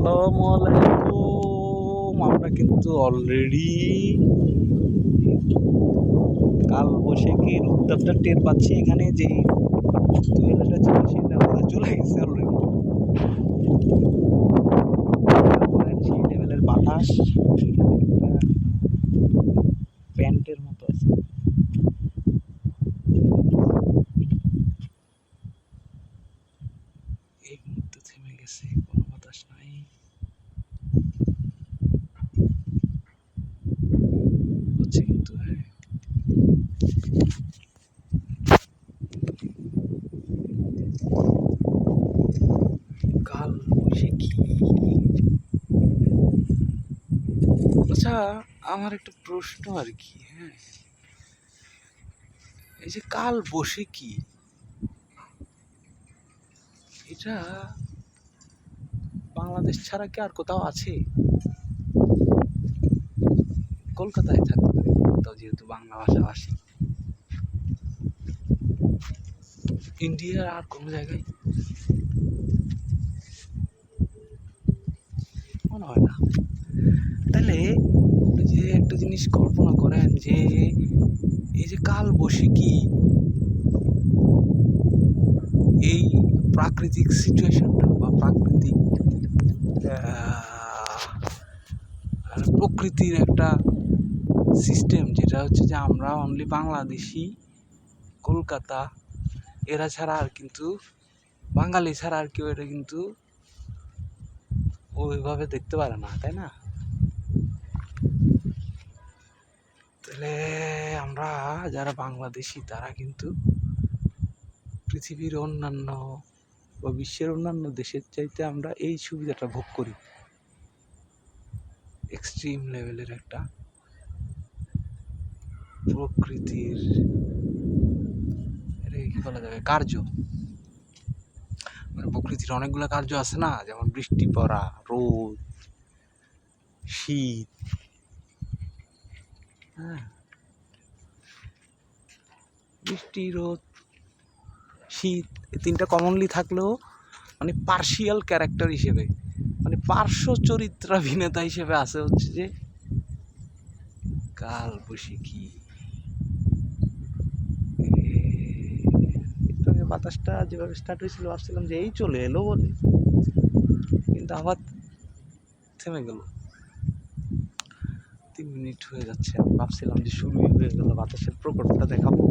আসসালামু আলাইকুম। আমরা কিন্তু অলরেডি কাল বৈশাখীর উত্তাপটা টের পাচ্ছি। এখানে যে তুয়ালাটা ছিল সেটা আমরা চলে গেছে অলরেডি। সেই লেভেলের বাতাস, এখানে একটা প্যান্টের মতো আছে। এই মুহূর্তে থেমে গেছে, কোনো বাতাস নাই। হচ্ছে কিন্তু কাল বৈশাখী। আচ্ছা, আমার একটা প্রশ্ন আর কি, এই যে কাল বৈশাখী, এটা বাংলাদেশ ছাড়া কি আর কোথাও আছে? কলকাতায় থাকতে পারে কোথাও, যেহেতু বাংলা ভাষাভাষী। ইন্ডিয়ার আর কোনো জায়গায় মনে হয় না। তাহলে যে একটা জিনিস কল্পনা করেন, যে এই যে কাল বৈশাখী, এই প্রাকৃতিক সিচুয়েশনটা বা প্রাকৃতিক প্রকৃতির একটা সিস্টেম, যেটা হচ্ছে যে আমরা অনলি বাংলাদেশি, কলকাতা, এরা ছাড়া আর কিন্তু বাঙালি ছাড়া আর কেউ এটা কিন্তু ওইভাবে দেখতে পারে না, তাই না? তাহলে আমরা যারা বাংলাদেশি তারা কিন্তু পৃথিবীর অন্যান্য বা বিশ্বের অন্যান্য দেশের চাইতে আমরা এই সুবিধাটা ভোগ করি, এক্সট্রিম লেভেলের একটা প্রকৃতির কি বলা যাবে কার্য। মানে প্রকৃতির অনেকগুলো কার্য আছে না, যেমন বৃষ্টি পড়া, রোদ, শীত, বৃষ্টি, রোদ, শীত, এই তিনটা কমনলি থাকলেও মানে পার্শিয়াল ক্যারেক্টার হিসেবে, মানে পার্শ্ব চরিত্রাভিনেতা হিসেবে আছে হচ্ছে যে কাল বৈশাখী। বাতাসটা যেভাবে স্টার্ট হয়েছিল ভাবছিলাম যে এই চলে এলো বলে, কিন্তু আবার থেমে গেল। 3 মিনিট হয়ে যাচ্ছে, আমি ভাবছিলাম যে শুরুই হয়ে গেল, বাতাসের প্রকটটা দেখাবো।